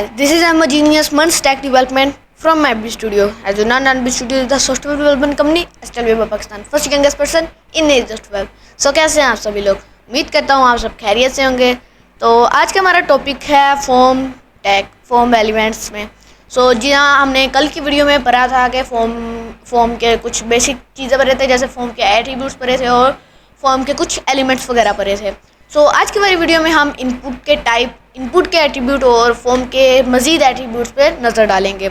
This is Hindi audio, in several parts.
guys, this is I'm a genius months tech development from MapB Studio. As you know, MapB Studio is the software development company established by Pakistan. First youngest person in Asia web. So कैसे हैं आप सभी लोग? उम्मीद करता हूँ आप सब खैरियत से होंगे। तो आज का हमारा टॉपिक है फॉर्म एलिमेंट्स में। जी हाँ, हमने कल की वीडियो में पढ़ा था कि फॉर्म के कुछ बेसिक चीज़ें पढ़े थे, जैसे फॉर्म के एट्रीब्यूट्स पढ़े थे और फॉर्म के कुछ एलिमेंट्स वगैरह पढ़े थे। आज की वाली वीडियो में हम इनपुट के एट्रीब्यूट और फॉर्म के मज़ीद एट्रीब्यूट्स पे नज़र डालेंगे।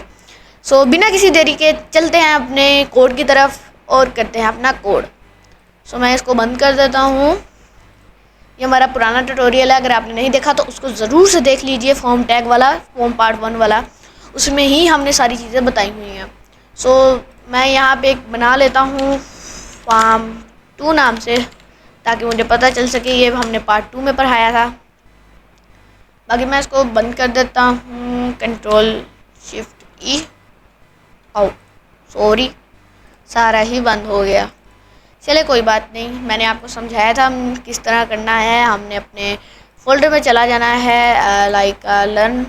बिना किसी देरी के चलते हैं अपने कोड की तरफ और करते हैं अपना कोड। मैं इसको बंद कर देता हूँ। ये हमारा पुराना ट्यूटोरियल है, अगर आपने नहीं देखा तो उसको ज़रूर से देख लीजिए। फॉर्म टैग वाला, फॉर्म पार्ट 1 वाला, उसमें ही हमने सारी चीज़ें बताई हुई हैं। मैं यहाँ पे एक बना लेता हूँ फॉर्म 2 नाम से, ताकि मुझे पता चल सके ये हमने पार्ट 2 में पढ़ाया था। बाकी मैं इसको बंद कर देता हूँ, Ctrl+Shift+E। सॉरी, सारा ही बंद हो गया। चले कोई बात नहीं, मैंने आपको समझाया था हम किस तरह करना है। हमने अपने फोल्डर में चला जाना है, लाइक लर्न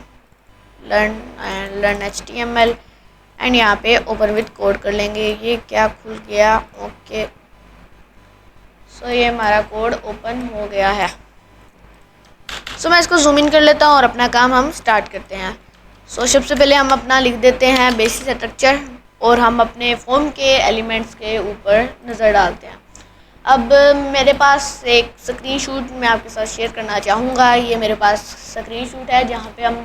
HTML एंड यहाँ पे ओपन विद कोड कर लेंगे। ये क्या खुल गया? ओके, ये हमारा कोड ओपन हो गया है। मैं इसको जूम इन कर लेता हूँ और अपना काम हम स्टार्ट करते हैं। सबसे पहले हम अपना लिख देते हैं बेसिक स्ट्रक्चर और हम अपने फॉर्म के एलिमेंट्स के ऊपर नज़र डालते हैं। अब मेरे पास एक स्क्रीनशॉट मैं आपके साथ शेयर करना चाहूँगा। ये मेरे पास स्क्रीनशॉट है जहाँ पे हम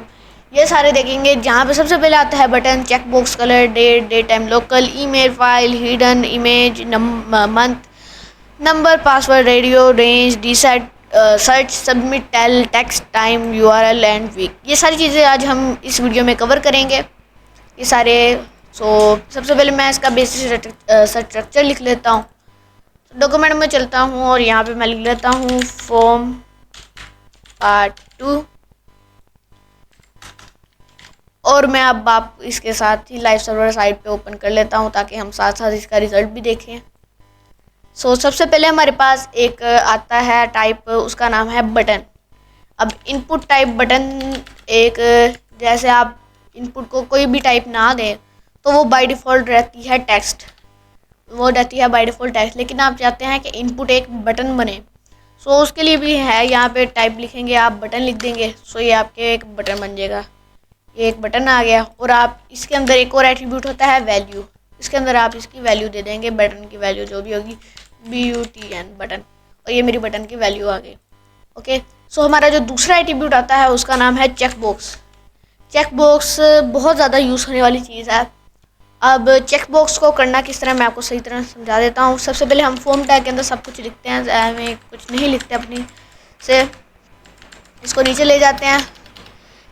ये सारे देखेंगे। जहाँ पे सबसे पहले आता है button, check box, colour, date time, local, email, file, hidden, image, month, number, password, radio, range, decide, search, submit, tel, text, time, URL and week. ये सारी चीज़ें आज हम इस वीडियो में कवर करेंगे, ये सारे। सबसे पहले मैं इसका बेसिक स्ट्रक्चर लिख लेता हूँ। डॉक्यूमेंट में चलता हूँ और यहाँ पे मैं लिख लेता हूँ फॉर्म पार्ट 2 और मैं अब आप इसके साथ ही लाइव सर्वर साइट पे ओपन कर लेता हूँ ताकि हम साथ साथ इसका रिज़ल्ट भी देखें। सबसे पहले हमारे पास एक आता है टाइप, उसका नाम है बटन। अब इनपुट टाइप बटन एक, जैसे आप इनपुट को कोई भी टाइप ना दें तो वो बाय डिफ़ॉल्ट रहती है टेक्स्ट, वो रहती है बाय डिफ़ॉल्ट टेक्स्ट। लेकिन आप चाहते हैं कि इनपुट एक बटन बने, उसके लिए भी है, यहाँ पे टाइप लिखेंगे, आप बटन लिख देंगे, ये आपके एक बटन बन जाएगा। ये एक बटन आ गया। और आप इसके अंदर एक और एट्रीब्यूट होता है वैल्यू, इसके अंदर आप इसकी वैल्यू दे देंगे, बटन की वैल्यू जो भी होगी, BUTN बटन, और ये मेरी बटन की वैल्यू आ गई। ओके, हमारा जो दूसरा एट्रीब्यूट आता है उसका नाम है चेक बॉक्स। चेक बॉक्स बहुत ज़्यादा यूज़ होने वाली चीज़ है। अब चेक बॉक्स को करना किस तरह मैं आपको सही तरह समझा देता हूँ। सबसे पहले हम फॉर्म टैग के अंदर सब कुछ लिखते हैं, हमें कुछ नहीं लिखते अपनी से, इसको नीचे ले जाते हैं।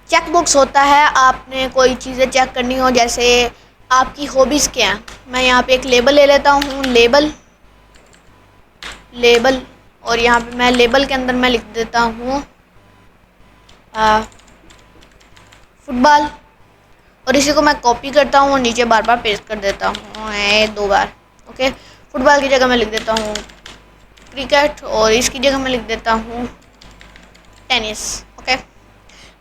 चेक बॉक्स होता है आपने कोई चीज़ें चेक करनी हो, जैसे आपकी हॉबीज़ क्या हैं। मैं यहाँ पे एक लेबल ले लेता हूँ, लेबल, और यहाँ पे मैं लेबल के अंदर मैं लिख देता हूँ फुटबॉल, और इसी को मैं कॉपी करता हूँ और नीचे बार बार पेस्ट कर देता हूँ 2 बार। ओके, फुटबॉल की जगह मैं लिख देता हूँ क्रिकेट और इसकी जगह मैं लिख देता हूँ टेनिस। ओके,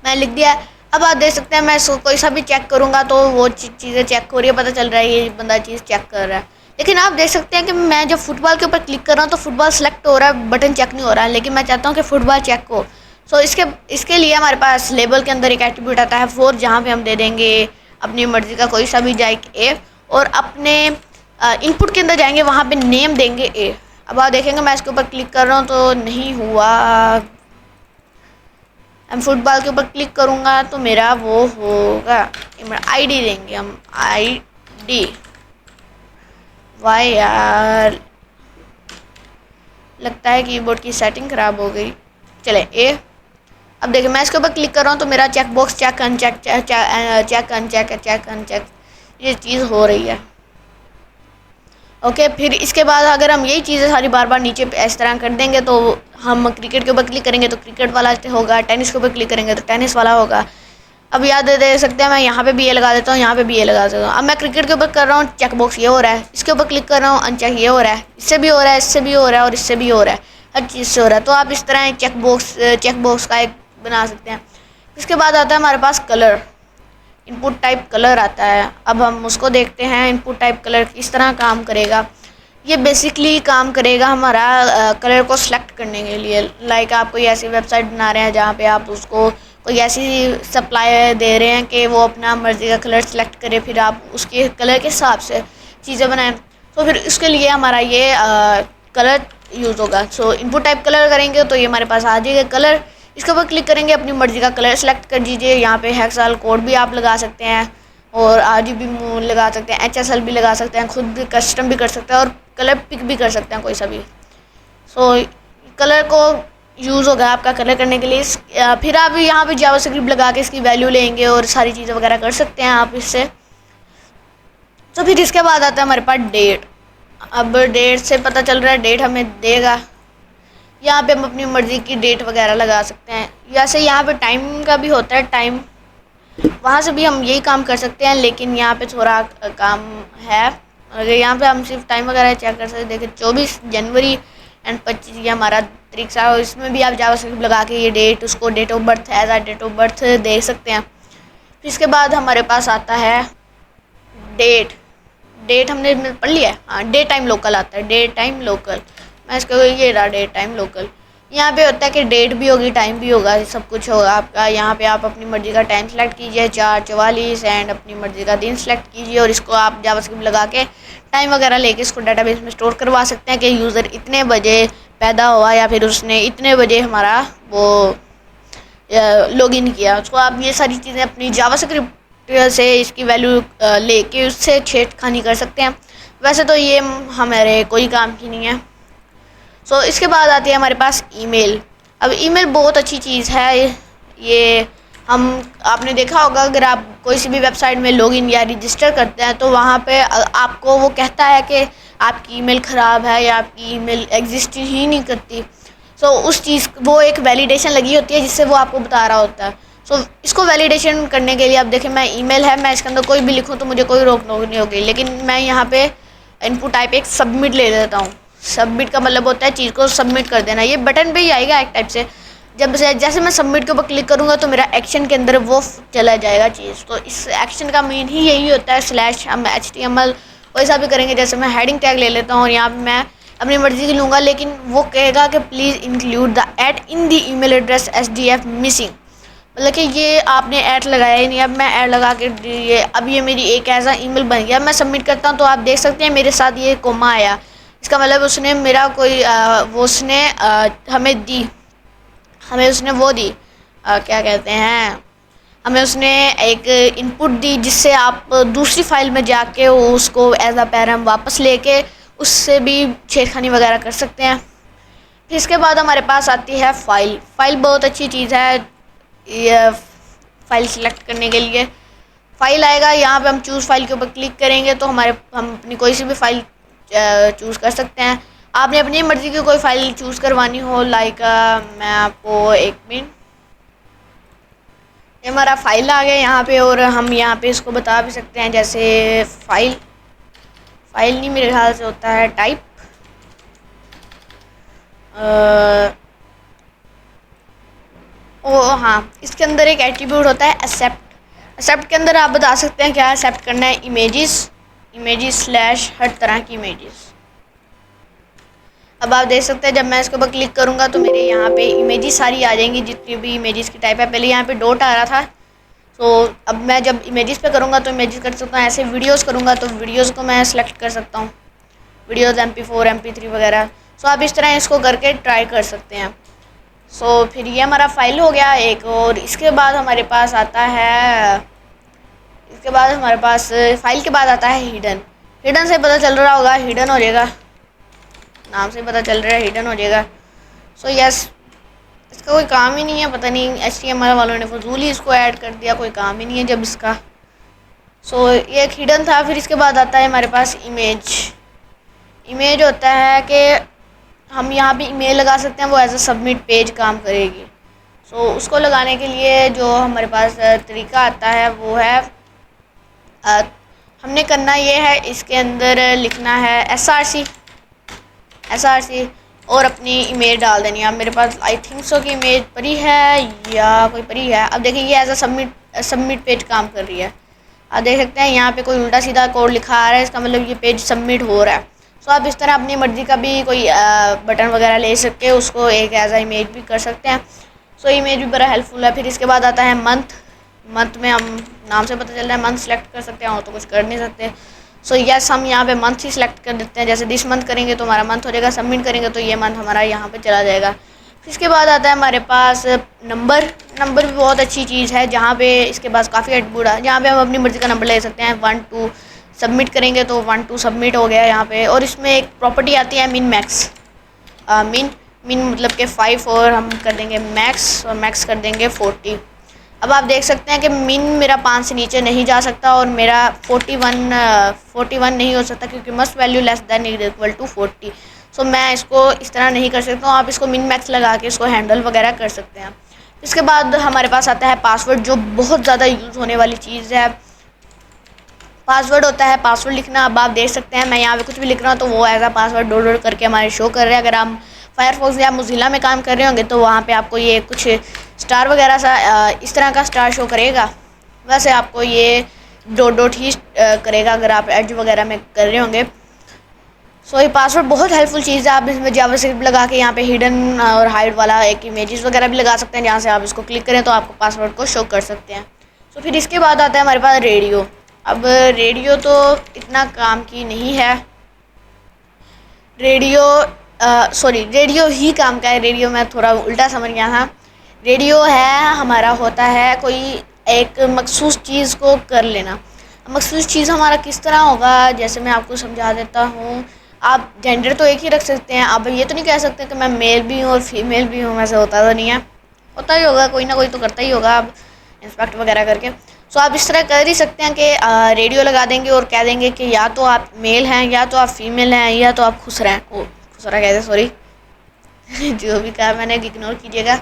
मैं लिख दिया। अब आप देख सकते हैं मैं इसको कोई सा भी चेक करूँगा तो वो चीज़ें चेक हो रही है, पता चल रहा है ये बंदा चीज़ चेक कर रहा है। लेकिन आप देख सकते हैं कि मैं जब फुटबॉल के ऊपर क्लिक कर रहा हूँ तो फुटबॉल सेलेक्ट हो रहा है, बटन चेक नहीं हो रहा है, लेकिन मैं चाहता हूँ कि फुटबॉल चेक हो। इसके लिए हमारे पास लेबल के अंदर एक एट्रीब्यूट आता है 4, जहाँ पे हम दे देंगे अपनी मर्ज़ी का कोई सा भी ए, और अपने इनपुट के अंदर जाएंगे, वहाँ पे नेम देंगे ए। अब आप देखेंगे मैं इसके ऊपर क्लिक कर रहा हूँ तो नहीं हुआ। हम फुटबॉल के ऊपर क्लिक करूँगा तो मेरा वो होगा, ID देंगे हम, ID। वाह यार, लगता है कीबोर्ड की सेटिंग ख़राब हो गई। चले ए। अब देखिए मैं इसके ऊपर क्लिक कर रहा हूँ तो मेरा चेक बॉक्स चेक अनचेक ये चीज़ हो रही है। ओके, फिर इसके बाद अगर हम यही चीज़ें सारी बार बार नीचे इस तरह कर देंगे तो हम क्रिकेट के ऊपर क्लिक करेंगे तो क्रिकेट वाला होगा, टेनिस के ऊपर क्लिक करेंगे तो टेनिस वाला होगा। अब याद दे सकते हैं, मैं यहाँ पे भी ये लगा देता हूँ, यहाँ पे भी ये लगा देता हूँ। अब मैं क्रिकेट के ऊपर कर रहा हूँ, चेक बॉक्स ये हो रहा है, इसके ऊपर क्लिक कर रहा हूँ, अनचेक ये हो रहा है, इससे भी हो रहा है, इससे भी हो रहा है और इससे भी हो रहा है, हर चीज़ से हो रहा है। तो आप इस तरह चेक बॉक्स का एक बना सकते हैं। इसके बाद आता है हमारे पास कलर। इनपुट टाइप कलर आता है। अब हम उसको देखते हैं इनपुट टाइप कलर किस तरह काम करेगा। ये बेसिकली काम करेगा हमारा कलर को सिलेक्ट करने के लिए। लाइक आप कोई ऐसी वेबसाइट बना रहे हैं जहाँ पे आप उसको कोई ऐसी सप्लाई दे रहे हैं कि वो अपना मर्ज़ी का कलर सेलेक्ट करे, फिर आप उसके कलर के हिसाब से चीज़ें बनाएं। तो फिर इसके लिए हमारा ये कलर यूज़ होगा। सो इनपुट टाइप कलर करेंगे तो ये हमारे पास आ जाएगा कलर। इसके ऊपर क्लिक करेंगे, अपनी मर्ज़ी का कलर सेलेक्ट कर दीजिए। यहाँ पे हेक्साल कोड भी आप लगा सकते हैं और RGB लगा सकते हैं, HSL भी लगा सकते हैं, खुद भी कस्टम भी कर सकते हैं और कलर पिक भी कर सकते हैं कोई सा भी। सो कलर को यूज़ होगा आपका कलर करने के लिए। फिर आप यहाँ पे जावास्क्रिप्ट लगा के इसकी वैल्यू लेंगे और सारी चीज़ें वगैरह कर सकते हैं आप इससे। तो फिर इसके बाद आता है हमारे पास डेट। अब डेट से पता चल रहा है डेट हमें देगा। यहाँ पे हम अपनी मर्ज़ी की डेट वगैरह लगा सकते हैं। वैसे यहाँ पे टाइम का भी होता है, टाइम वहाँ से भी हम यही काम कर सकते हैं, लेकिन यहाँ पे थोड़ा काम है। अगर यहाँ पे हम सिर्फ टाइम वगैरह चेक कर सकते हैं। देखिए 24 जनवरी एंड 25 ये हमारा तरीका है। इसमें भी आप जावास्क्रिप्ट लगा के ये डेट, उसको डेट ऑफ बर्थ एज आ डेट ऑफ बर्थ दे सकते हैं। फिर इसके बाद हमारे पास आता है डेट। डेट हमने पढ़ लिया है, हाँ डे टाइम लोकल आता है, डे टाइम लोकल। मैं इसको ये रहा डे टाइम लोकल। यहाँ पे होता है कि डेट भी होगी, टाइम भी होगा, सब कुछ होगा आपका। यहाँ पे आप अपनी मर्ज़ी का टाइम सेलेक्ट कीजिए 4:44 एंड अपनी मर्ज़ी का दिन सेलेक्ट कीजिए और इसको आप जावास्क्रिप्ट लगा के टाइम वगैरह लेके इसको डाटाबेस में स्टोर करवा सकते हैं कि यूज़र इतने बजे पैदा हुआ या फिर उसने इतने बजे हमारा वो लॉगिन किया। उसको आप ये सारी चीज़ें अपनी जावास्क्रिप्ट से इसकी वैल्यू लेके उससे छेड़खानी कर सकते हैं। वैसे तो ये हमारे कोई काम की नहीं है। सो इसके बाद आती है हमारे पास ईमेल। अब ईमेल बहुत अच्छी चीज़ है। ये हम आपने देखा होगा अगर आप कोई सी भी वेबसाइट में लॉगिन या रजिस्टर करते हैं तो वहाँ पे आपको वो कहता है कि आपकी ईमेल ख़राब है या आपकी ईमेल एग्जिस्ट ही नहीं करती। सो उस चीज़ वो एक वैलिडेशन लगी होती है जिससे वो आपको बता रहा होता है। सो इसको वैलिडेशन करने के लिए आप देखें, मैं ईमेल है, मैं इसके अंदर कोई भी लिखूँ तो मुझे कोई रोक टोक नहीं होगी, लेकिन मैं यहाँ पे इनपुट टाइप एक सबमिट ले लेता हूँ। सबमिट का मतलब होता है चीज़ को सबमिट कर देना। ये बटन पे ही आएगा एक टाइप से। जब से जैसे मैं सबमिट के ऊपर क्लिक करूँगा तो मेरा एक्शन के अंदर वो चला जाएगा चीज़। तो इस एक्शन का मीन ही यही होता है स्लैश। हम HTML वैसा भी करेंगे, जैसे मैं हेडिंग टैग ले लेता हूँ और यहाँ पर मैं अपनी मर्ज़ी की लूँगा, लेकिन वो कहेगा कि please include the add in the email address SDF missing. मतलब कि ये आपने ऐड लगाया ही नहीं। अब मैं ऐड लगा के ये अब ये मेरी एक ऐसा ईमेल बन गया। मैं सबमिट करता हूँ तो आप देख सकते हैं मेरे साथ ये कोमा आया। इसका मतलब उसने मेरा कोई वो उसने हमें दी, हमें उसने वो दी क्या कहते हैं, हमें उसने एक इनपुट दी जिससे आप दूसरी फाइल में जाके उसको एज अ पैरम वापस लेके उससे भी छेड़खानी वगैरह कर सकते हैं। फिर इसके बाद हमारे पास आती है फ़ाइल। फ़ाइल बहुत अच्छी चीज़ है ये फ़ाइल सिलेक्ट करने के लिए। फ़ाइल आएगा, यहाँ पे हम चूज़ फाइल के ऊपर क्लिक करेंगे तो हम अपनी कोई सी भी फाइल चूज़ कर सकते हैं। आपने अपनी मर्ज़ी की कोई फ़ाइल चूज़ करवानी हो, लाइक मैं आपको एक मिनट, ये हमारा फ़ाइल आ गया यहाँ पे और हम यहाँ पे इसको बता भी सकते हैं जैसे फ़ाइल नहीं मेरे ख्याल से होता है टाइप हाँ, इसके अंदर एक एट्रीब्यूट होता है एक्सेप्ट के अंदर आप बता सकते हैं क्या एक्सेप्ट करना है, इमेजेस स्लैश हर तरह की इमेजेस। अब आप देख सकते हैं जब मैं इसके ऊपर क्लिक करूँगा तो मेरे यहाँ पे इमेजेस सारी आ जाएंगी जितनी भी इमेजेस की टाइप है। पहले यहाँ पे डॉट आ रहा था, तो अब मैं जब इमेजेस पे करूँगा तो इमेजेस कर सकता हूँ। ऐसे वीडियोस करूँगा तो वीडियोस को मैं सेलेक्ट कर सकता हूँ, वीडियोस MP4 MP3 वगैरह। सो आप इस तरह इसको करके ट्राई कर सकते हैं। सो फिर ये हमारा फ़ाइल हो गया एक। और इसके बाद हमारे पास आता है, इसके बाद हमारे पास फ़ाइल के बाद आता है हिडन से पता चल रहा होगा, हिडन हो जाएगा, नाम से पता चल रहा है हिडन हो जाएगा। सो यस, इसका कोई काम ही नहीं है, पता नहीं HTML वालों ने फजूल ही इसको ऐड कर दिया, कोई काम ही नहीं है जब इसका। सो ये एक हिडन था। फिर इसके बाद आता है हमारे पास इमेज होता है कि हम यहाँ पे ईमेल लगा सकते हैं, वो एज अ सबमिट पेज काम करेगी। सो उसको लगाने के लिए जो हमारे पास तरीका आता है वो है हमने करना ये है, इसके अंदर लिखना है SRC। और अपनी इमेज डाल देनी है। अब मेरे पास आई थिंक सो कि इमेज परी है या कोई परी है। अब देखिए ये एज अ सबमिट पेज काम कर रही है। आप देख सकते हैं यहाँ पे कोई उल्टा सीधा कोड लिखा आ रहा है, इसका मतलब ये पेज सबमिट हो रहा है। सो आप इस तरह अपनी मर्ज़ी का भी कोई बटन वगैरह ले सकते हैं, उसको एक एज अ इमेज भी कर सकते हैं। सो इमेज भी बड़ा हेल्पफुल है। फिर इसके बाद आता है मंथ में हम नाम से पता चल रहा है मंथ सेलेक्ट कर सकते हैं और तो कुछ कर नहीं सकते। सो यस हम यहाँ पे मंथ ही सिलेक्ट कर देते हैं। जैसे दिस मंथ करेंगे तो हमारा मंथ हो जाएगा, सबमिट करेंगे तो ये मंथ हमारा यहाँ पे चला जाएगा। फिर इसके बाद आता है हमारे पास नंबर भी बहुत अच्छी चीज़ है, जहाँ पे इसके पास काफ़ी एटबूड है, जहाँ पे हम अपनी मर्ज़ी का नंबर ले सकते हैं। 1 2 सबमिट करेंगे तो 1 2 सबमिट हो गया यहाँ पे। और इसमें एक प्रॉपर्टी आती है मिन मैक्स। मिन मतलब के 5 और हम कर देंगे मैक्स, और मैक्स कर देंगे 40। अब आप देख सकते हैं कि मिन मेरा 5 से नीचे नहीं जा सकता और मेरा 41 नहीं हो सकता, क्योंकि must value less than equal to 40। So मैं इसको इस तरह नहीं कर सकता हूँ। आप इसको मिन मैक्स लगा के इसको हैंडल वगैरह कर सकते हैं। इसके बाद हमारे पास आता है पासवर्ड, जो बहुत ज़्यादा यूज़ होने वाली चीज़ है। पासवर्ड होता है पासवर्ड लिखना। अब आप देख सकते हैं मैं यहाँ पे कुछ भी लिख रहा हूँ तो वो एज आ पासवर्ड डाउनलोड करके हमारे शो कर रहे हैं। अगर हम फायरफॉक्स या मोज़िला में काम कर रहे होंगे तो वहाँ पे आपको ये कुछ स्टार वगैरह सा इस तरह का स्टार शो करेगा। वैसे आपको ये डॉट ही करेगा अगर आप एज वगैरह में कर रहे होंगे। सो ये पासवर्ड बहुत हेल्पफुल चीज़ है। आप इसमें जावास्क्रिप्ट लगा के यहाँ पे हिडन और हाइड वाला एक इमेजेस वगैरह भी लगा सकते हैं, जहाँ से आप इसको क्लिक करें तो आपको पासवर्ड को शो कर सकते हैं। सो फिर इसके बाद आता है हमारे पास रेडियो। अब रेडियो तो इतना काम की नहीं है, रेडियो ही काम का है। रेडियो में थोड़ा उल्टा समझ गया था। रेडियो है हमारा होता है कोई एक मखसूस चीज़ को कर लेना। मखसूस चीज़ हमारा किस तरह होगा, जैसे मैं आपको समझा देता हूँ। आप जेंडर तो एक ही रख सकते हैं, आप ये तो नहीं कह सकते कि मैं मेल भी हूँ और फीमेल भी हूँ। वैसे होता तो नहीं है, होता ही होगा, कोई ना कोई तो करता ही होगा आप इंस्पेक्ट वगैरह करके। सो आप इस तरह कर ही सकते हैं कि रेडियो लगा देंगे और कह देंगे कि या तो आप मेल हैं, या तो आप फीमेल हैं, या तो आप खुसरा हैं। ओ खुसरा कहते, सॉरी जो भी कहा मैंने इग्नोर कीजिएगा।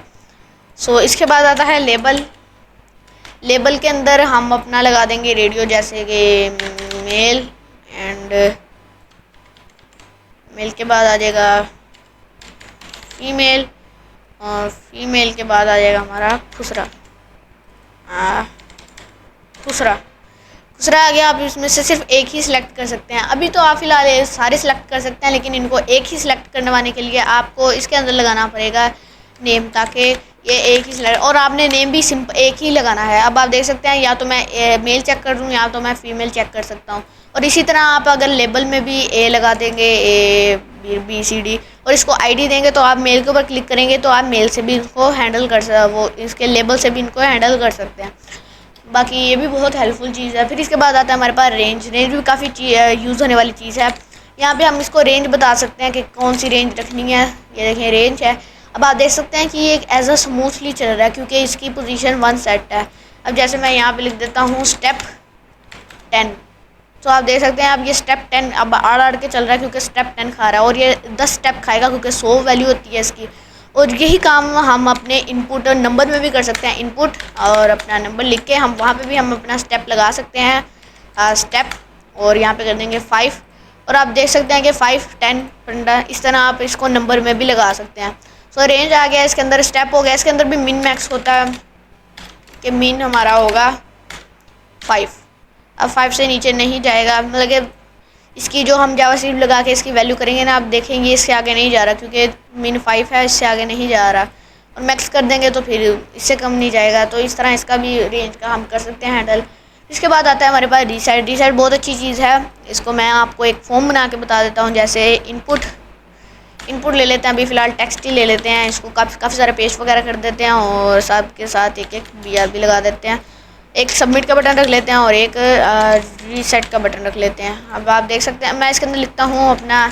सो इसके बाद आता है लेबल के अंदर हम अपना लगा देंगे रेडियो, जैसे कि मेल एंड मेल के बाद आ जाएगा फीमेल, और फीमेल के बाद आ जाएगा हमारा खुसरा। खुसरा आ गया। आप इसमें से सिर्फ एक ही सिलेक्ट कर सकते हैं। अभी तो आप फिलहाल ये सारे सिलेक्ट कर सकते हैं, लेकिन इनको एक ही सिलेक्ट करवाने के लिए आपको इसके अंदर लगाना पड़ेगा नेम, ताकि ये एक ही सिलेक्ट, और आपने नेम भी सिंपल एक ही लगाना है। अब आप देख सकते हैं या तो मैं मेल चेक कर दूँ या तो मैं फीमेल चेक कर सकता हूँ। और इसी तरह आप अगर लेबल में भी ए लगा देंगे, ABCD, और इसको ID देंगे, तो आप मेल के ऊपर क्लिक करेंगे तो आप मेल से भी इनको हैंडल कर सकते, वो इसके लेबल से भी इनको हैंडल कर सकते हैं। बाकी ये भी बहुत हेल्पफुल चीज़ है। फिर इसके बाद आता है हमारे पास रेंज भी काफ़ी यूज़ होने वाली चीज़ है। यहाँ पे हम इसको रेंज बता सकते हैं कि कौन सी रेंज रखनी है। ये देखें रेंज है। अब आप देख सकते हैं कि ये एक एज अ स्मूथली चल रहा है, क्योंकि इसकी पोजीशन 1 सेट है। अब जैसे मैं यहाँ पे लिख देता हूँ स्टेप 10, तो आप देख सकते हैं अब ये स्टेप 10 अब आड़ के चल रहा है, क्योंकि स्टेप 10 खा रहा है, और ये 10 स्टेप खाएगा क्योंकि 100 वैल्यू होती है इसकी। और यही काम हम अपने इनपुट और नंबर में भी कर सकते हैं। इनपुट और अपना नंबर लिख के हम वहाँ पे भी हम अपना स्टेप लगा सकते हैं, स्टेप, और यहाँ पे कर देंगे 5। और आप देख सकते हैं कि 5 10 15 इस तरह आप इसको नंबर में भी लगा सकते हैं। सो रेंज आ गया, इसके अंदर स्टेप हो गया। इसके अंदर भी मिन मैक्स होता है कि मिन हमारा होगा 5। अब 5 से नीचे नहीं जाएगा, मतलब कि इसकी जो हम जावास्क्रिप्ट लगा के इसकी वैल्यू करेंगे ना, आप देखेंगे इससे आगे नहीं जा रहा, क्योंकि मिन 5 है, इससे आगे नहीं जा रहा। और मैक्स कर देंगे तो फिर इससे कम नहीं जाएगा। तो इस तरह इसका भी रेंज का हम कर सकते हैं हैंडल। इसके बाद आता है हमारे पास रीसेट बहुत अच्छी चीज़ है। इसको मैं आपको एक फॉर्म बना के बता देता हूँ। जैसे इनपुट ले लेते हैं, अभी फ़िलहाल टेक्स्ट ही ले लेते हैं। इसको काफ़ी सारे पेस्ट वगैरह कर देते हैं, और साथ के साथ एक BRB लगा देते हैं। एक सबमिट का बटन रख लेते हैं और एक रीसेट का बटन रख लेते हैं। अब आप देख सकते हैं मैं इसके अंदर लिखता हूँ अपना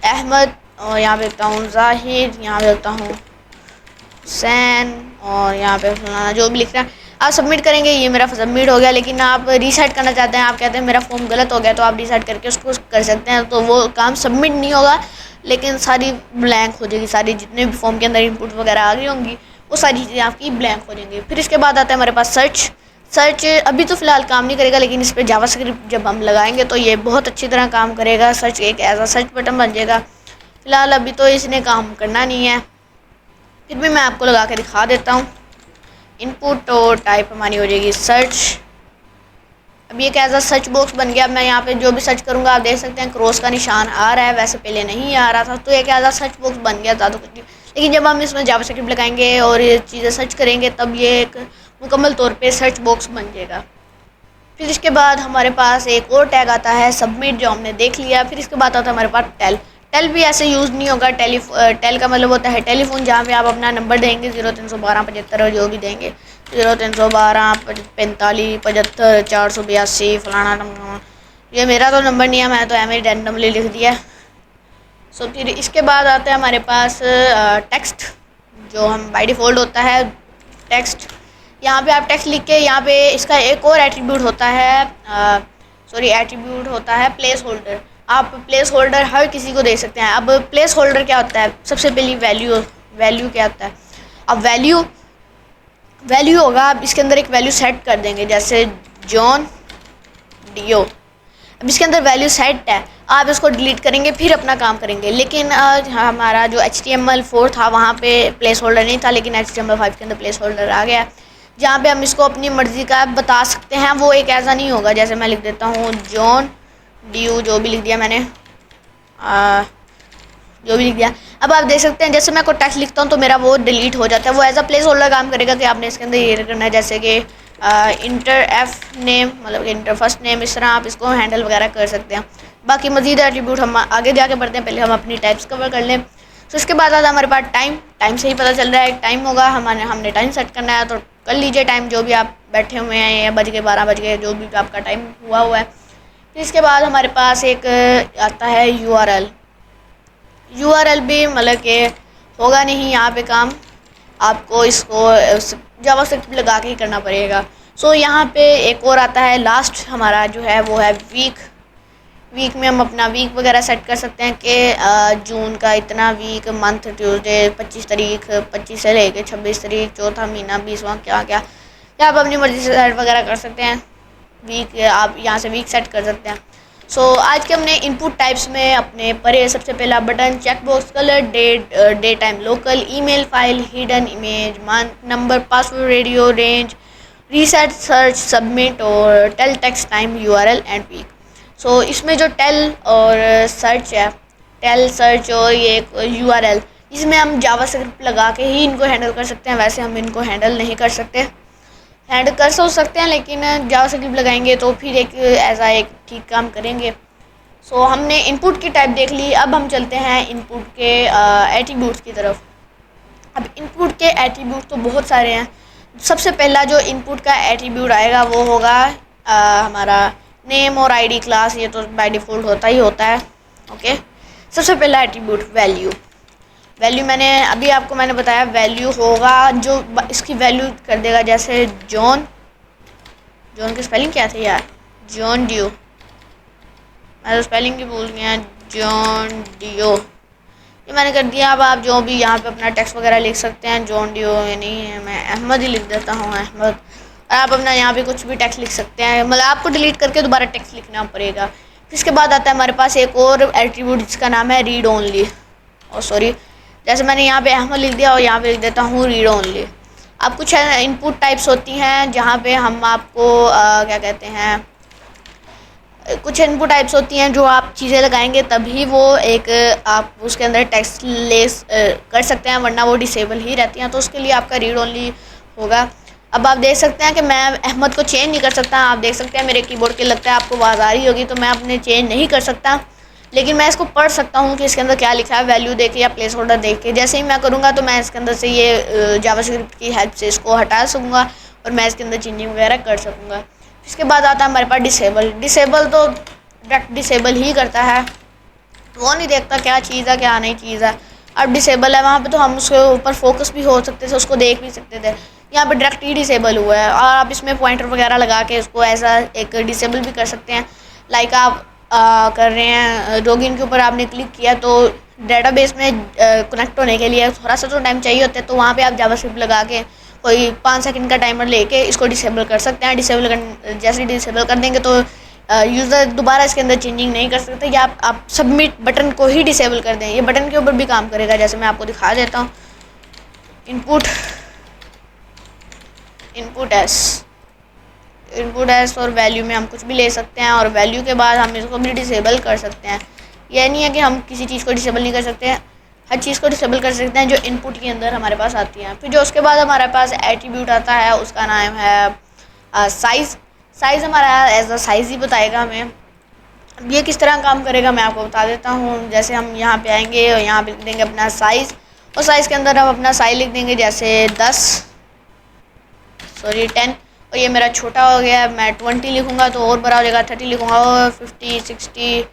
अहमद, और यहाँ पे लिखता हूँ जाहिर, यहाँ पे लिखता हूँ हुसैन, और यहाँ पे फलाना जो भी लिख रहा है। आप सबमिट करेंगे, ये मेरा सबमिट हो गया। लेकिन आप रीसेट करना चाहते हैं, आप कहते हैं मेरा फॉर्म गलत हो गया, तो आप रीसेट करके उसको कर सकते हैं। तो वो काम सबमिट नहीं होगा, लेकिन सारी ब्लैंक हो जाएगी। सारी जितने भी फॉर्म के अंदर इनपुट वगैरह आ गई होंगी वो सारी चीज़ें आपकी ब्लैंक हो जाएंगी। फिर इसके बाद आता है हमारे पास सर्च अभी तो फ़िलहाल काम नहीं करेगा, लेकिन इस पर जावास्क्रिप्ट जब हम लगाएंगे तो ये बहुत अच्छी तरह काम करेगा। सर्च एक एज अ सर्च बटन बन जाएगा। फ़िलहाल अभी तो इसने काम करना नहीं है, फिर भी मैं आपको लगा के दिखा देता हूँ। इनपुट और टाइप हमारी हो जाएगी सर्च। अब ये कैसा सर्च बॉक्स बन गया। मैं यहाँ पे जो भी सर्च करूँगा आप देख सकते हैं क्रॉस का निशान आ रहा है, वैसे पहले नहीं आ रहा था। तो ये कैसा सर्च बॉक्स बन गया, ज़्यादा कुछ नहीं। लेकिन जब हम इसमें जावास्क्रिप्ट लगाएंगे और ये चीज़ें सर्च करेंगे तब ये एक मुकम्मल तौर पे सर्च बॉक्स बन जाएगा। फिर इसके बाद हमारे पास एक और टैग आता है सबमिट, जो हमने देख लिया। फिर इसके बाद आता है हमारे पास टेल। टेल भी ऐसे यूज़ नहीं होगा। टेल का मतलब होता है टेलीफोन, जहाँ पे आप अपना नंबर देंगे 0312 75 जो भी देंगे 0312 45 75 482 फलाना नंबर। ये मेरा तो नंबर नहीं है, मैं तो एम रैंडमली लिख दिया। सो फिर इसके बाद आता है हमारे पास टेक्स्ट, जो हम बाय डिफ़ॉल्ट होता है टेक्स्ट। यहाँ पे आप टेक्स्ट लिख के यहाँ पे इसका एक और एट्रीब्यूट होता है, एट्रीब्यूट होता है प्लेस होल्डर। आप प्लेस होल्डर हर किसी को दे सकते हैं। अब प्लेस होल्डर क्या होता है, सबसे पहली वैल्यू क्या होता है। अब वैल्यू होगा, आप इसके अंदर एक वैल्यू सेट कर देंगे, जैसे जॉन डियो। अब इसके अंदर वैल्यू सेट है, आप इसको डिलीट करेंगे फिर अपना काम करेंगे। लेकिन हमारा जो HTML4 था वहाँ पे प्लेस होल्डर नहीं था, लेकिन HTML5 के अंदर प्लेस होल्डर आ गया, जहाँ पे हम इसको अपनी मर्ज़ी का बता सकते हैं। वो एक ऐसा नहीं होगा, जैसे मैं लिख देता हूँ जॉन डी जो भी लिख दिया मैंने, जो भी लिख दिया। अब आप देख सकते हैं जैसे मैं कोई टेक्स्ट लिखता हूँ तो मेरा वो डिलीट हो जाता है। वो एज अ प्लेस होल्डर काम करेगा कि आपने इसके अंदर ये करना है, जैसे कि इंटर एफ नेम, मतलब इंटर फर्स्ट नेम, इस तरह आप इसको हैंडल वगैरह कर सकते हैं। बाकी मजीद एट्रीब्यूट हम आगे जाके पढ़ते हैं, पहले हम अपनी टाइप्स कवर कर लें। तो इसके बाद आता है हमारे पास टाइम से ही पता चल रहा है टाइम होगा। हमने टाइम सेट करना है, तो कर लीजिए टाइम, जो भी आप बैठे हुए हैं, या बज गए 12 बज गए, जो भी आपका टाइम हुआ है। फिर इसके बाद हमारे पास एक आता है URL भी मतलब कि होगा नहीं यहाँ पे काम, आपको इसको जावास्क्रिप्ट लगा के ही करना पड़ेगा। सो यहाँ पे एक और आता है लास्ट, हमारा जो है वो है वीक में हम अपना वीक वगैरह सेट कर सकते हैं कि जून का इतना वीक, मंथ ट्यूसडे 25 तारीख, 25 से लेके 26 तारीख, चौथा महीना 20वां, क्या क्या या आप अपनी मर्ज़ी से सेट वगैरह कर सकते हैं। वीक आप यहाँ से वीक सेट कर सकते हैं। सो आज के हमने इनपुट टाइप्स में अपने पढ़े सबसे पहला button, checkbox, colour, date time, local, email, file, hidden image, month, number, password, radio, range, reset, search, submit और tel, text, time, URL and week. So इसमें जो टेल और सर्च है, टेल, सर्च और ये URL, इसमें हम जावास्क्रिप्ट लगा के ही इनको हैंडल कर सकते हैं। वैसे हम इनको हैंडल नहीं कर सकते, हैंडल कर सकते हैं, लेकिन जावास्क्रिप्ट लगाएंगे तो फिर एक ऐसा एक ठीक काम करेंगे। सो हमने इनपुट की टाइप देख ली, अब हम चलते हैं इनपुट के एट्रीब्यूट्स की तरफ। अब इनपुट के एट्रीब्यूट तो बहुत सारे हैं। सबसे पहला जो इनपुट का एट्रीब्यूट आएगा वो होगा हमारा नेम और ID क्लास, ये तो बाय डिफ़ॉल्ट होता ही होता है। ओके, सबसे पहला एट्रीब्यूट वैल्यू मैंने आपको बताया, वैल्यू होगा जो इसकी वैल्यू कर देगा, जैसे जॉन की स्पेलिंग क्या थी यार, जॉन डियो, मैं तो स्पेलिंग ही भूल गया, जॉन डियो, ये मैंने कर दिया। अब आप जो भी यहाँ पे अपना टेक्स्ट वगैरह लिख सकते हैं, जॉन डियो, यानी मैं अहमद ही लिख देता हूँ, अहमद। आप अपना यहाँ पे कुछ भी टेक्स्ट लिख सकते हैं, मतलब आपको डिलीट करके दोबारा टेक्स्ट लिखना पड़ेगा। फिर इसके बाद आता है हमारे पास एक और एट्रीब्यूट जिसका नाम है रीड ओनली, जैसे मैंने यहाँ पे अहमद लिख दिया और यहाँ पे लिख देता हूँ रीड ओनली। अब कुछ इनपुट टाइप्स होती हैं जहाँ पे हम आपको क्या कहते हैं, कुछ इनपुट टाइप्स होती हैं जो आप चीज़ें लगाएंगे तभी वो एक आप उसके अंदर टेक्स्ट कर सकते हैं, वरना वो डिसेबल ही रहती हैं। तो उसके लिए आपका रीड ओनली होगा। अब आप देख सकते हैं कि मैं अहमद को चेंज नहीं कर सकता। आप देख सकते हैं मेरे कीबोर्ड के, लगता है आपको आवाज़ आ रही होगी, तो मैं अपने चेंज नहीं कर सकता, लेकिन मैं इसको पढ़ सकता हूँ कि इसके अंदर क्या लिखा है, वैल्यू देख के या प्लेस होल्डर देख के। जैसे ही मैं करूँगा तो मैं इसके अंदर से ये जावास्क्रिप्ट की हेल्प से इसको हटा सकूँगा और मैं इसके अंदर चेंजिंग वगैरह कर सकूँगा। इसके बाद आता है हमारे पास डिसेबल तो डायरेक्ट डिसेबल ही करता है, वो नहीं देखता क्या चीज़ है क्या नहीं चीज़ है। अब डिसेबल है वहाँ पे तो हम उसके ऊपर फोकस भी हो सकते थे, उसको देख भी सकते थे। यहाँ पे डायरेक्ट ही डिसेबल हुआ है, और आप इसमें पॉइंटर वगैरह लगा के उसको ऐसा एक डिसेबल भी कर सकते हैं। लाइक आप कर रहे हैं लॉगिन के ऊपर आपने क्लिक किया तो डेटाबेस में कनेक्ट होने के लिए थोड़ा सा तो टाइम चाहिए होता है, तो वहाँ पे आप जावास्क्रिप्ट लगा के कोई 5 सेकंड का टाइमर लेके इसको डिसेबल कर सकते हैं। जैसे डिसेबल कर देंगे तो यूज़र दोबारा इसके अंदर चेंजिंग नहीं कर सकते, या आप सबमिट बटन को ही डिसेबल कर दें। ये बटन के ऊपर भी काम करेगा, जैसे मैं आपको दिखा देता हूँ। इनपुट एस और वैल्यू में हम कुछ भी ले सकते हैं, और वैल्यू के बाद हम इसको भी डिसेबल कर सकते हैं। यह नहीं है कि हम किसी चीज़ को डिसेबल नहीं कर सकते हैं, हर चीज़ को डिसेबल कर सकते हैं जो इनपुट के अंदर हमारे पास आती है। फिर जो उसके बाद हमारे पास एट्रीब्यूट आता है, उसका नाम है साइज़ हमारा एज अ साइज़ ही बताएगा हमें। अब ये किस तरह काम करेगा मैं आपको बता देता हूँ। जैसे हम यहाँ पे आएंगे और यहाँ पे लिख देंगे अपना साइज़, और साइज़ के अंदर हम अपना साइज़ लिख देंगे, जैसे 10 और ये मेरा छोटा हो गया। मैं 20 लिखूँगा तो और बड़ा हो जाएगा, 30 लिखूँगा और 50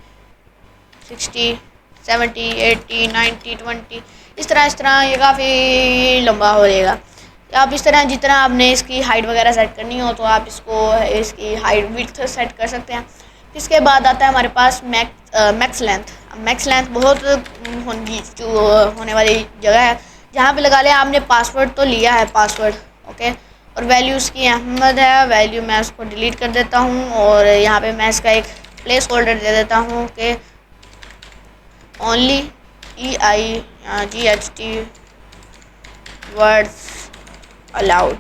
60 70 80 90 20 इस तरह ये काफ़ी लंबा हो जाएगा। आप इस तरह जितना आपने इसकी हाइट वगैरह सेट करनी हो तो आप इसकी हाइट विड्थ सेट कर सकते हैं। इसके बाद आता है हमारे पास मैक्स लेंथ बहुत होने वाली जगह है, जहाँ पे लगा लिया आपने पासवर्ड तो लिया है पासवर्ड, ओके। और वैल्यूज़ की अहमद है, वैल्यू मैं उसको डिलीट कर देता हूँ, और यहाँ पे मैं इसका एक प्लेस होल्डर दे देता हूँ कि ओनली EIGHT वर्ड्स अलाउड,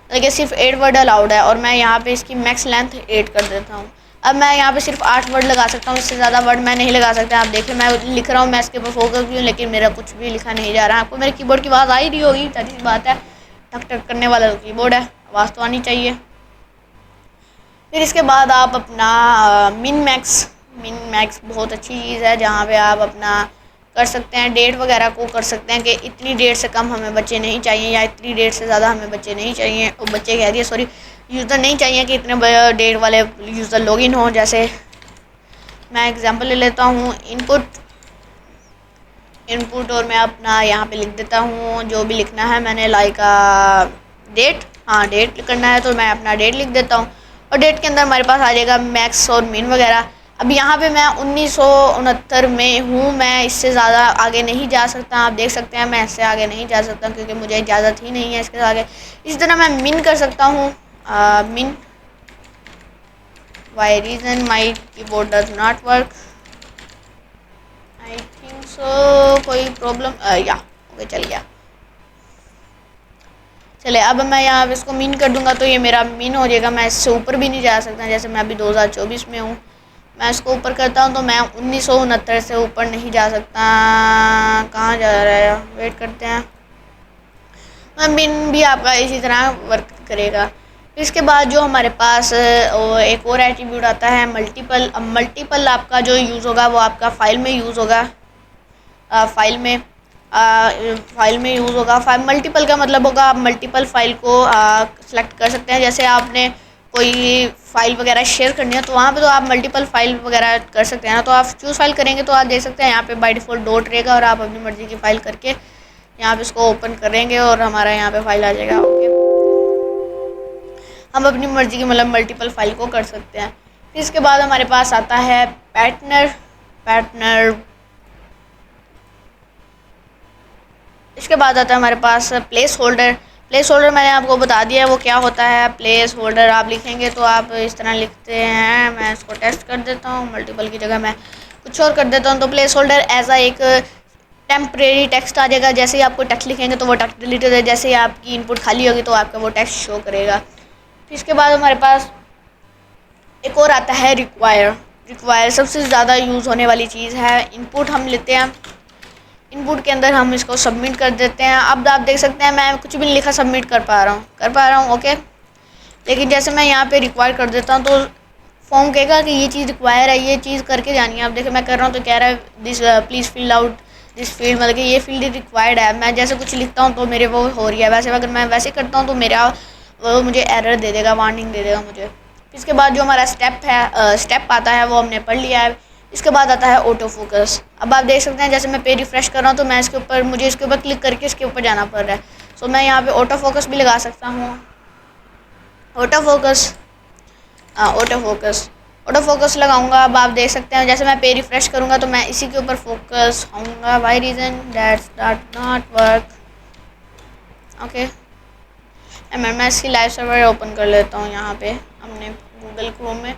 देखिए सिर्फ 8 वर्ड अलाउड है, और मैं यहाँ पे इसकी मैक्स लेंथ 8 कर देता हूँ। अब मैं यहाँ पे सिर्फ 8 वर्ड लगा सकता हूँ, इससे ज़्यादा वर्ड मैं नहीं लगा सकता। आप देखें मैं लिख रहा हूँ, मैं इसके ऊपर फोकस भी हूँ, लेकिन मेरा कुछ भी लिखा नहीं जा रहा है। आपको मेरे कीबोर्ड की आवाज़ आ ही रही होगी, सारी बात है, टक टक करने वाला तो कीबोर्ड है, आवाज़ तो आनी चाहिए। फिर इसके बाद आप अपना मिन मैक्स बहुत अच्छी चीज़ है, जहाँ पे आप अपना कर सकते हैं, डेट वगैरह को कर सकते हैं कि इतनी डेट से कम हमें बच्चे नहीं चाहिए, या इतनी डेट से ज़्यादा हमें बच्चे नहीं चाहिए, और बच्चे कह दिए सॉरी यूज़र नहीं चाहिए कि इतने डेट वाले यूज़र लॉगिन हो। जैसे मैं एग्जांपल ले लेता हूँ, इनपुट और मैं अपना यहाँ पे लिख देता हूँ जो भी लिखना है मैंने, लाइक डेट, हाँ डेट करना है तो मैं अपना डेट लिख देता हूँ, और डेट के अंदर हमारे पास आ जाएगा मैक्स और मिन वगैरह। अब यहाँ पे मैं 1969 में हूँ, मैं इससे ज़्यादा आगे नहीं जा सकता। आप देख सकते हैं मैं इससे आगे नहीं जा सकता क्योंकि मुझे इजाज़त ही नहीं है इसके आगे। इसी तरह मैं मिन कर सकता हूँ, mean why reason my keyboard does not work, I think so कोई प्रॉब्लम या ओके चल गया। चले अब मैं यहाँ पे इसको मिन कर दूंगा तो ये मेरा मिन हो जाएगा, मैं इससे ऊपर भी नहीं जा सकता। जैसे मैं अभी 2024 में हूँ, मैं इसको ऊपर करता हूँ तो मैं 1969 से ऊपर नहीं जा सकता। कहाँ जा रहा है, वेट करते हैं। मिन भी आपका इसी तरह वर्क करेगा। इसके बाद जो हमारे पास एक और एट्रीब्यूट आता है मल्टीपल। अब मल्टीपल आपका जो यूज़ होगा वो आपका फाइल में यूज़ होगा, फाइल में यूज़ होगा। मल्टीपल का मतलब होगा आप मल्टीपल फाइल को सेलेक्ट कर सकते हैं। जैसे आपने कोई फाइल वगैरह शेयर करनी है तो वहाँ पे तो आप मल्टीपल फाइल वगैरह कर सकते हैं ना, तो आप चूज़ फाइल करेंगे तो आप देख सकते हैं यहाँ पे बाय डिफ़ॉल्ट डॉट रहेगा, और आप अपनी मर्ज़ी की फ़ाइल करके यहाँ पे इसको ओपन करेंगे और हमारा यहाँ पे फाइल आ जाएगा, ओके। हम अपनी मर्ज़ी की मतलब मल्टीपल फाइल को कर सकते हैं। फिर इसके बाद हमारे पास आता है पैटर्नर। इसके बाद आता है हमारे पास प्लेस होल्डर मैंने आपको बता दिया है वो क्या होता है। प्लेस होल्डर आप लिखेंगे तो आप इस तरह लिखते हैं, मैं इसको टेस्ट कर देता हूँ, मल्टीपल की जगह मैं कुछ और कर देता हूँ। तो प्लेस होल्डर एज आ एक टेम्परेरी टेक्स्ट आ जाएगा, जैसे ही आपको टेक्स्ट लिखेंगे तो वो टेक्स्ट डिलीट हो जाएगा, जैसे ही आपकी इनपुट खाली होगी तो आपका वो टेक्स्ट शो करेगा। फिर इसके बाद हमारे पास एक और आता है रिक्वायर सबसे ज़्यादा यूज़ होने वाली चीज़ है। इनपुट हम लेते हैं, इनपुट के अंदर हम इसको सबमिट कर देते हैं। अब आप देख सकते हैं मैं कुछ भी नहीं लिखा, सबमिट कर पा रहा हूँ, ओके। लेकिन जैसे मैं यहाँ पे रिक्वायर कर देता हूँ तो फॉर्म कहेगा कि ये चीज़ रिक्वायर है, ये चीज़ करके जानी है। आप देखिए मैं कर रहा हूँ तो कह रहा है this please fill out this field, मतलब कि ये फील्ड रिक्वायर्ड है। मैं जैसे कुछ लिखता हूँ तो मेरे वो हो रही है, वैसे अगर मैं वैसे करता हूँ तो मेरा वो मुझे एरर दे देगा, वार्निंग दे देगा मुझे। इसके बाद जो हमारा स्टेप आता है वो हमने पढ़ लिया है। इसके बाद आता है ऑटो फोकस। अब आप देख सकते हैं जैसे मैं पेज रिफ्रेश कर रहा हूँ तो मैं मुझे इसके ऊपर क्लिक करके इसके ऊपर जाना पड़ रहा है। सो मैं यहाँ पे ऑटो फोकस भी लगा सकता हूँ। ऑटो फोकस लगाऊंगा। अब आप देख सकते हैं जैसे मैं पेज रिफ्रेश करूँगा तो मैं इसी के ऊपर फोकस होऊंगा। Why reason that not work, okay. मैं इसकी लाइव सर्वर ओपन कर लेता हूँ यहाँ पे हमने गूगल क्रोम में।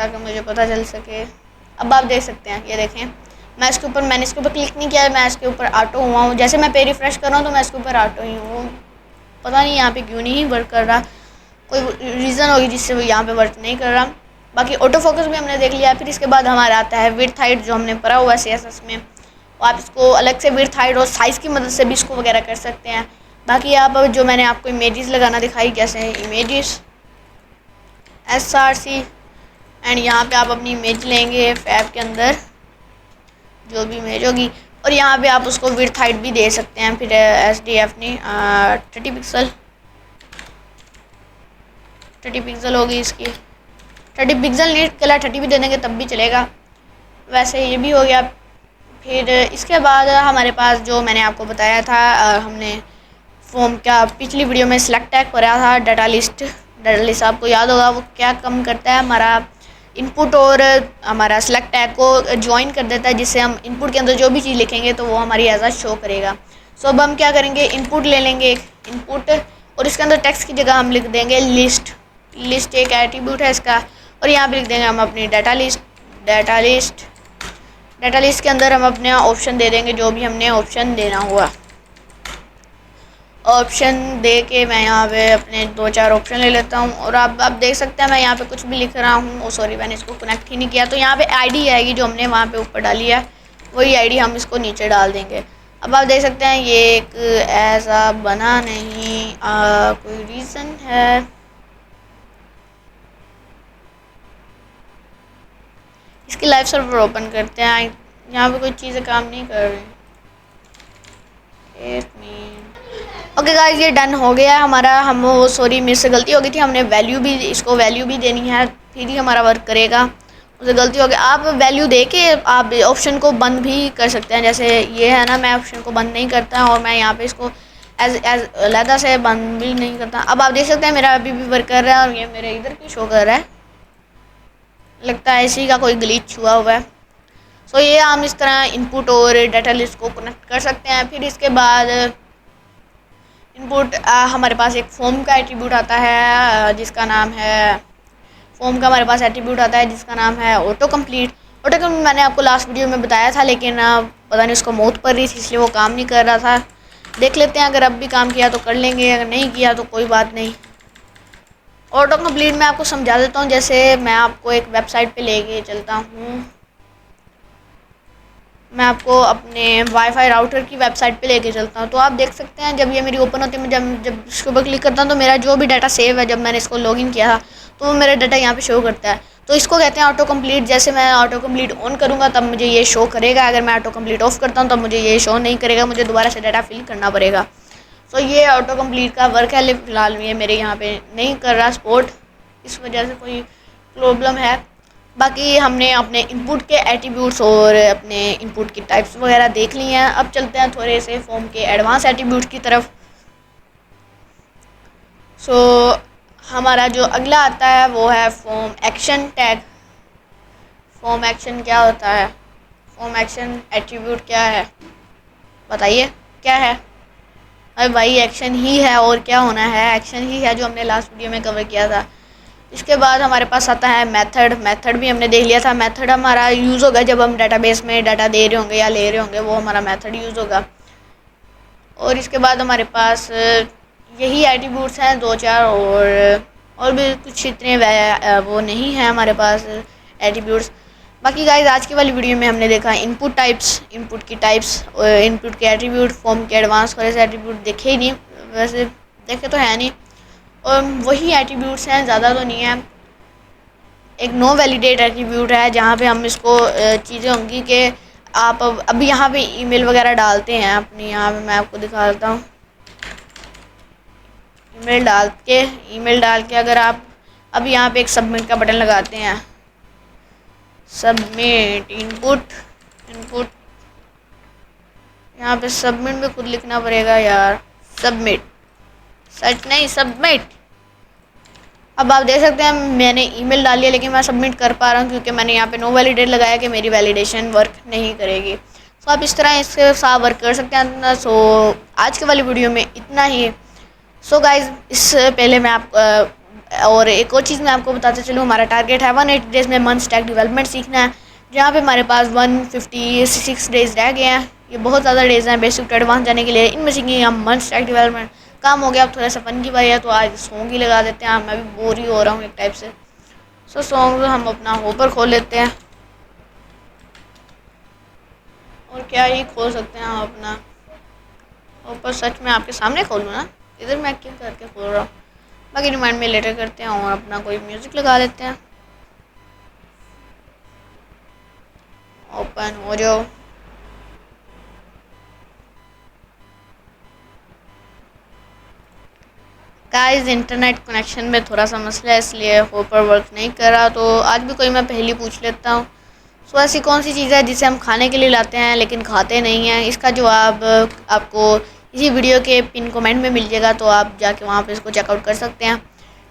ताकि मुझे पता चल सके। अब आप देख सकते हैं, ये देखें मैंने इसके ऊपर क्लिक नहीं किया, मैं इसके ऊपर ऑटो हुआ हूँ। जैसे मैं पे रिफ्रेश कर रहा हूँ तो मैं इसके ऊपर ऑटो ही हूँ। पता नहीं यहाँ पे क्यों नहीं वर्क कर रहा, कोई रीज़न होगी जिससे वो यहाँ पे वर्क नहीं कर रहा। बाकी ऑटो फोकस भी हमने देख लिया। फिर इसके बाद हमारा आता है विड्थ हाइट, जो हमने पढ़ा हुआ है CSS में। तो आप इसको अलग से विड्थ हाइट और साइज़ की मदद से भी इसको वगैरह कर सकते हैं। बाकी आप जो मैंने आपको इमेजेस लगाना दिखाई, जैसे इमेजेस SRC, एंड यहाँ पे आप अपनी इमेज लेंगे फैब के अंदर जो भी इमेज होगी, और यहाँ पे आप उसको विड्थ हाइट भी दे सकते हैं। फिर SDF नहीं 30 पिक्सल होगी इसकी, 30 पिक्सल नहीं कलर 30 भी दे देंगे तब भी चलेगा। वैसे ये भी हो गया। फिर इसके बाद हमारे पास जो मैंने आपको बताया था, हमने फॉर्म का पिछली वीडियो में सिलेक्ट टैग पढ़ा था, डाटा लिस्ट आपको याद होगा वो क्या कम करता है, हमारा इनपुट और हमारा सिलेक्ट टैग को ज्वाइन कर देता है, जिससे हम इनपुट के अंदर जो भी चीज़ लिखेंगे तो वो हमारी एज आ शो करेगा। सो अब हम क्या करेंगे, इनपुट ले लेंगे इनपुट, और इसके अंदर टेक्स्ट की जगह हम लिख देंगे लिस्ट एक एट्रीब्यूट है इसका, और यहाँ पे लिख देंगे हम अपनी डाटा लिस्ट के अंदर हम अपने ऑप्शन दे देंगे, जो भी हमने ऑप्शन देना हुआ। ऑप्शन दे के मैं यहाँ पे अपने 2-4 ऑप्शन ले लेता हूँ, और आप देख सकते हैं मैं यहाँ पे कुछ भी लिख रहा हूँ। ओ सॉरी, मैंने इसको कनेक्ट ही नहीं किया। तो यहाँ पे आईडी आएगी जो हमने वहाँ पे ऊपर डाली है, वही आईडी हम इसको नीचे डाल देंगे। अब आप देख सकते हैं ये एक ऐसा बना नहीं, कोई रीज़न है। इसकी लाइव सर्वर ओपन करते हैं, यहाँ पे कोई चीज़ें काम नहीं कर रही। ओके गाइस, ये डन हो गया है हमारा। हम वो सॉरी मेरे से गलती हो गई थी, हमने इसको वैल्यू भी देनी है, फिर ही हमारा वर्क करेगा। मुझे गलती हो गई। आप वैल्यू दे के आप ऑप्शन को बंद भी कर सकते हैं, जैसे ये है ना, मैं ऑप्शन को बंद नहीं करता और मैं यहाँ पे इसको एज अलहदा से बंद भी नहीं करता। अब आप देख सकते हैं मेरा अभी भी वर्क कर रहा है, और ये मेरे इधर की शो कर रहा है, लगता है इसी का कोई ग्लिच हुआ हुआ है। सो ये हम इस तरह इनपुट और डाटा लिस्ट को कनेक्ट कर सकते हैं। फिर इसके बाद इनपुट हमारे पास एक फॉर्म का एट्रीब्यूट आता है, जिसका नाम है हमारे पास एट्रीब्यूट आता है जिसका नाम है ऑटो कंप्लीट मैंने आपको लास्ट वीडियो में बताया था, लेकिन पता नहीं उसको मौत पड़ रही थी इसलिए वो काम नहीं कर रहा था। देख लेते हैं, अगर अब भी काम किया तो कर लेंगे, अगर नहीं किया तो कोई बात नहीं। ऑटो कंप्लीट मैं आपको समझा देता हूँ। जैसे मैं आपको एक वेबसाइट पे लेके चलता हूँ, मैं आपको अपने वाईफाई राउटर की वेबसाइट पे लेके चलता हूँ। तो आप देख सकते हैं जब ये मेरी ओपन होती है, मैं जब इसके ऊपर क्लिक करता हूँ तो मेरा जो भी डाटा सेव है, जब मैंने इसको लॉगिन किया था तो वो मेरा डाटा यहाँ पे शो करता है। तो इसको कहते हैं ऑटो कंप्लीट। जैसे मैं ऑटो कंप्लीट ऑन करूँगा तब मुझे ये शो करेगा, अगर मैं ऑटो कंप्लीट ऑफ करता हूँ तब मुझे ये शो नहीं करेगा, मुझे दोबारा से डाटा फिल करना पड़ेगा। तो ये ऑटो कंप्लीट का वर्क है। फिलहाल ये मेरे यहाँ पे नहीं कर रहा सपोर्ट, इस वजह से कोई प्रॉब्लम है। बाकी हमने अपने इनपुट के एट्रीब्यूट्स और अपने इनपुट की टाइप्स वगैरह देख ली हैं। अब चलते हैं थोड़े से फॉर्म के एडवांस एट्रीब्यूट्स की तरफ। सो हमारा जो अगला आता है वो है form action tag. Form action क्या होता है, फॉर्म एक्शन एट्रीब्यूट क्या है, बताइए क्या है? अरे भाई एक्शन ही है, और क्या होना है, एक्शन ही है जो हमने लास्ट वीडियो में कवर किया था। इसके बाद हमारे पास आता है मेथड भी हमने देख लिया था। मेथड हमारा यूज़ होगा जब हम डाटाबेस में डाटा दे रहे होंगे या ले रहे होंगे, वो हमारा मेथड यूज़ होगा। और इसके बाद हमारे पास यही एट्रीब्यूट्स हैं 2-4, और भी कुछ इतने वो नहीं है हमारे पास एट्रीब्यूट्स। बाकी गाइस आज की वाली वीडियो में हमने देखा इनपुट की टाइप्स, इनपुट के एट्रीब्यूट, फॉर्म के एडवांस थोड़े से एट्रीब्यूट देखे ही नहीं, वैसे देखे तो है नहीं, और वही एट्रीब्यूट्स हैं, ज़्यादा तो नहीं है। एक नो वैलिडेट एट्रीब्यूट है जहाँ पे हम इसको चीज़ें होंगी कि आप अभी यहाँ पे ईमेल वगैरह डालते हैं अपनी, यहाँ पे मैं आपको दिखा देता हूँ। ईमेल डाल के अगर आप अब यहाँ पे एक सबमिट का बटन लगाते हैं, सबमिट इनपुट यहाँ पे सबमिट में खुद लिखना पड़ेगा यार, सबमिट अब आप देख सकते हैं मैंने ईमेल डाली है, लेकिन मैं सबमिट कर पा रहा हूँ क्योंकि मैंने यहाँ पे नो वैलिडेट लगाया कि मेरी वैलिडेशन वर्क नहीं करेगी। सो आप इस तरह इसके साथ वर्क कर सकते हैं। सो आज के वाली वीडियो में इतना ही। सो गाइज, इससे पहले मैं और एक और चीज़ मैं आपको बताते चलूँ, हमारा टारगेट है 180 डेज़ में मंथ स्टैक डेवलपमेंट सीखना है, जहाँ पे हमारे पास 156 डेज़ रह गए हैं। ये बहुत ज़्यादा डेज़ हैं बेसिक टू एडवांस जाने के लिए। इनमें सीखेंगे हम मंथ स्टैक डेवलपमेंट। काम हो गया, अब थोड़ा सा फन की बारी है तो आज सॉन्ग ही लगा देते हैं। मैं भी बोर ही हो रहा हूँ एक टाइप से। सो सॉन्ग हम अपना होपर खोल लेते हैं, और क्या ही खोल सकते हैं हम अपना होपर। सच में आपके सामने खोलूँ ना, इधर मैं क्यों करके खोल रहा हूँ। बाकी रिमाइंड में लेटर करते हैं और अपना कोई म्यूज़िक लगा लेते हैं। ओपन हो जाओ। गाइस इंटरनेट कनेक्शन में थोड़ा सा मसला है, इसलिए होपर वर्क नहीं कर रहा। तो आज भी कोई मैं पहली पूछ लेता हूँ। सो ऐसी कौन सी चीज़ है जिसे हम खाने के लिए लाते हैं लेकिन खाते नहीं हैं? इसका जवाब आपको इसी वीडियो के पिन कमेंट में मिल जाएगा, तो आप जाके वहाँ पे इसको चेकआउट कर सकते हैं।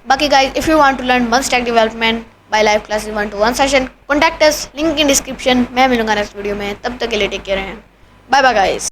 बाकी guys if you want to learn मंथ stack development by live classes 1-to-1 session, contact us, link in description. मैं मिलूंगा नेक्स्ट वीडियो में, तब तक के लिए टेक केयर हैं। Bye bye guys.